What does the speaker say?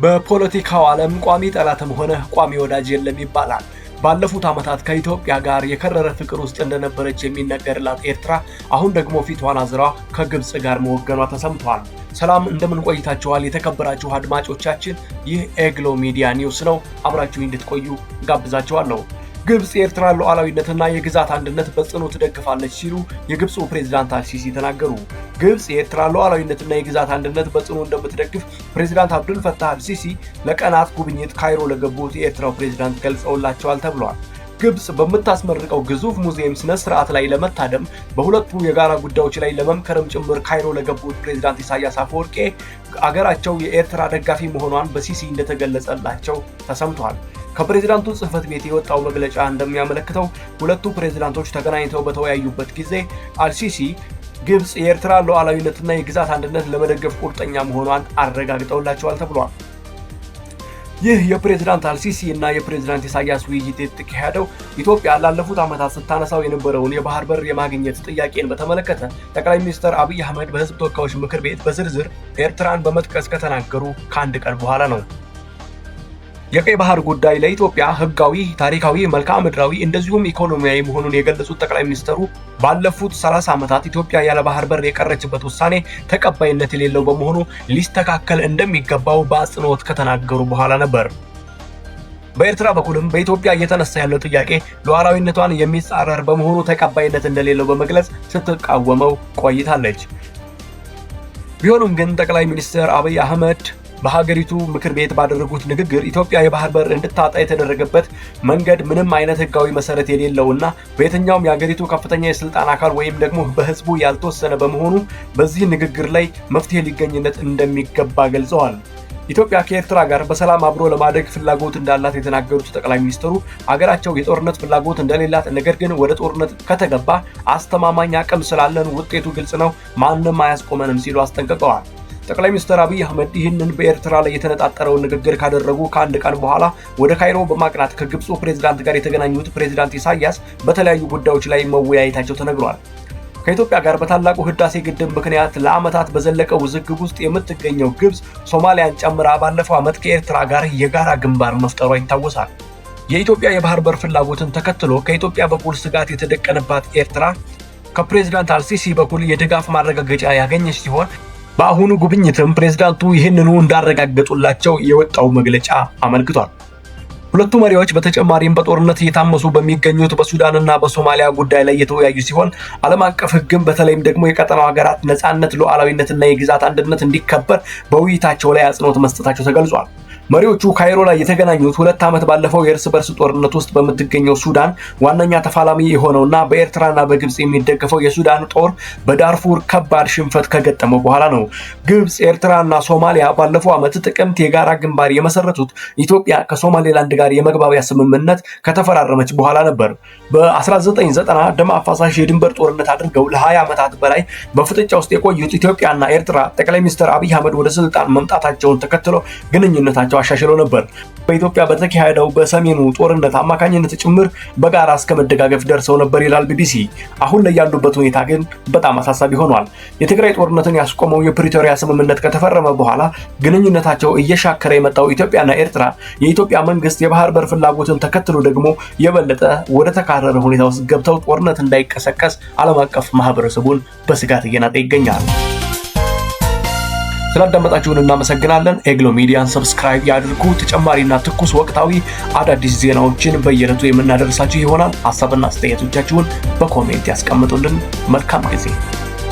በፖለቲካው ዓለም ቋሚ ጠላትም ሆነ ቋሚ ወዳጅ የለም ይባላል። ባለፉት ዓመታት ከኢትዮጵያ ጋር የከረረ ፍቅር ውስጥ እንደነበረች የሚነገርላት ኤርትራ አሁን ደግሞ ፊቷን አዝራ ከግብጽ ጋር መወገኗ ተሰምቷል። ሰላም እንደምን ቆይታችኋል የተከበራችሁ አድማጮቻችን፣ ይህ ኤግሎ ሚዲያ ኒውስ ነው። አብራችሁ እንድትቆዩ ጋብዛችኋለሁ። ግብጽ የኤርትራን ሉዓላዊነትና የግዛት አንድነት በጽኑ ትደግፋለች ሲሉ የግብፁ ፕሬዝዳንት አልሲሲ ተናገሩ። ግብጽ የኤርትራን ሉዓላዊነትና የግዛት አንድነት በጽኑ እንደምትደግፍ ፕሬዝዳንት አብዱል ፈታህ አልሲሲ ለቀናት ጉብኝት ካይሮ ለገቡት የኤርትራው ፕሬዝዳንት ገልጸውላቸዋል ተብሏል። ግብጽ በምታስመርቀው ግዙፍ ሙዚየም ስነ ስርዓት ላይ ለመታደም በሁለቱ የጋራ ጉዳዮች ላይ ለመምከርም ጭምር ካይሮ ለገቡት ፕሬዝዳንት ኢሳያስ አፈወርቄ አገራቸው የኤርትራ ደጋፊ መሆኗን በሲሲ እንደተገለጸላቸው ተሰምቷል። ከፕሬዝዳንቱ ጽህፈት ቤት የወጣው መግለጫ እንደሚያመለክተው ሁለቱ ፕሬዝዳንቶች ተገናኝተው በተወያዩበት ጊዜ አልሲሲ ግብጽ የኤርትራ ሉዓላዊነትና የግዛት አንድነት ለመደገፍ ቁርጠኛ መሆኗን አረጋግጠውላቸዋል ተብሏል። ይህ የፕሬዝዳንት አልሲሲ እና የፕሬዝዳንት ኢሳያስ ውይይት የተካሄደው ኢትዮጵያ ላለፉት ዓመታት ስታነሳው የነበረውን የባህር በር የማግኘት ጥያቄን በተመለከተ ጠቅላይ ሚኒስትር አብይ አህመድ በህዝብ ተወካዮች ምክር ቤት በዝርዝር ኤርትራን በመጥቀስ ከተናገሩ ከአንድ ቀን በኋላ ነው። የቀይ ባህር ጉዳይ ለኢትዮጵያ ህጋዊ፣ ታሪካዊ፣ መልክዓ ምድራዊ እንደዚሁም ኢኮኖሚያዊ መሆኑን የገለጹት ጠቅላይ ሚኒስትሩ ባለፉት 30 ዓመታት ኢትዮጵያ ያለ ባህር በር የቀረችበት ውሳኔ ተቀባይነት የሌለው በመሆኑ ሊስተካከል እንደሚገባው በአጽንኦት ከተናገሩ በኋላ ነበር። በኤርትራ በኩልም በኢትዮጵያ እየተነሳ ያለው ጥያቄ ሉዓላዊነቷን የሚጻረር በመሆኑ ተቀባይነት እንደሌለው በመግለጽ ስትቃወመው ቆይታለች። ቢሆንም ግን ጠቅላይ ሚኒስትር አብይ አህመድ በሀገሪቱ ምክር ቤት ባደረጉት ንግግር ኢትዮጵያ የባህር በር እንድታጣ የተደረገበት መንገድ ምንም አይነት ህጋዊ መሰረት የሌለውና በየትኛውም የሀገሪቱ ከፍተኛ የስልጣን አካል ወይም ደግሞ በህዝቡ ያልተወሰነ በመሆኑ በዚህ ንግግር ላይ መፍትሄ ሊገኝለት እንደሚገባ ገልጸዋል። ኢትዮጵያ ከኤርትራ ጋር በሰላም አብሮ ለማደግ ፍላጎት እንዳላት የተናገሩት ጠቅላይ ሚኒስትሩ ሀገራቸው የጦርነት ፍላጎት እንደሌላት፣ ነገር ግን ወደ ጦርነት ከተገባ አስተማማኝ አቅም ስላለን ውጤቱ ግልጽ ነው፣ ማንም አያስቆመንም ሲሉ አስጠንቅቀዋል። ጠቅላይ ሚኒስትር አብይ አህመድ ይህንን በኤርትራ ላይ የተነጣጠረውን ንግግር ካደረጉ ከአንድ ቀን በኋላ ወደ ካይሮ በማቅናት ከግብፁ ፕሬዝዳንት ጋር የተገናኙት ፕሬዝዳንት ኢሳያስ በተለያዩ ጉዳዮች ላይ መወያየታቸው ተነግሯል። ከኢትዮጵያ ጋር በታላቁ ህዳሴ ግድብ ምክንያት ለዓመታት በዘለቀው ውዝግብ ውስጥ የምትገኘው ግብጽ ሶማሊያን ጨምራ ባለፈው ዓመት ከኤርትራ ጋር የጋራ ግንባር መፍጠሯ ይታወሳል። የኢትዮጵያ የባህር በር ፍላጎትን ተከትሎ ከኢትዮጵያ በኩል ስጋት የተደቀነባት ኤርትራ ከፕሬዝዳንት አልሲሲ በኩል የድጋፍ ማረጋገጫ ያገኘች ሲሆን በአሁኑ ጉብኝትም ፕሬዝዳንቱ ይህንኑ እንዳረጋገጡላቸው የወጣው መግለጫ አመልክቷል። ሁለቱ መሪዎች በተጨማሪም በጦርነት እየታመሱ በሚገኙት በሱዳንና በሶማሊያ ጉዳይ ላይ የተወያዩ ሲሆን ዓለም አቀፍ ህግም በተለይም ደግሞ የቀጠናው ሀገራት ነፃነት፣ ሉዓላዊነትና የግዛት አንድነት እንዲከበር በውይይታቸው ላይ አጽንኦት መስጠታቸው ተገልጿል። መሪዎቹ ካይሮ ላይ የተገናኙት 2 ዓመት ባለፈው የእርስ በርስ ጦርነት ውስጥ በምትገኘው ሱዳን ዋነኛ ተፋላሚ የሆነውና በኤርትራና በግብጽ የሚደገፈው የሱዳን ጦር በዳርፉር ከባድ ሽንፈት ከገጠመው በኋላ ነው። ግብጽ፣ ኤርትራና ሶማሊያ ባለፈው ዓመት ጥቅምት የጋራ ግንባር የመሰረቱት ኢትዮጵያ ከሶማሌላንድ ጋር የመግባቢያ ስምምነት ከተፈራረመች በኋላ ነበር። በ1990 ደም አፋሳሽ የድንበር ጦርነት አድርገው ለ20 ዓመታት በላይ በፍጥጫ ውስጥ የቆዩት ኢትዮጵያና ኤርትራ ጠቅላይ ሚኒስትር አብይ አህመድ ወደ ስልጣን መምጣታቸውን ተከትሎ ግንኙነታቸው አሻሽለው ነበር። በኢትዮጵያ በተካሄደው በሰሜኑ ጦርነት አማካኝነት ጭምር በጋራ እስከ መደጋገፍ ደርሰው ነበር ይላል ቢቢሲ። አሁን ላይ ያሉበት ሁኔታ ግን በጣም አሳሳቢ ሆኗል። የትግራይ ጦርነትን ያስቆመው የፕሪቶሪያ ስምምነት ከተፈረመ በኋላ ግንኙነታቸው እየሻከረ የመጣው ኢትዮጵያና ኤርትራ የኢትዮጵያ መንግስት የባህር በር ፍላጎትን ተከትሎ ደግሞ የበለጠ ወደ ተካረረ ሁኔታ ውስጥ ገብተው ጦርነት እንዳይቀሰቀስ ዓለም አቀፍ ማህበረሰቡን በስጋት እየናጠ ይገኛል። ስላዳመጣችሁን እናመሰግናለን። ኤግሎ ሚዲያን ሰብስክራይብ ያድርጉ። ተጨማሪና ትኩስ ወቅታዊ አዳዲስ ዜናዎችን በየዕለቱ የምናደርሳችሁ ይሆናል። ሐሳብና አስተያየቶቻችሁን በኮሜንት ያስቀምጡልን። መልካም ጊዜ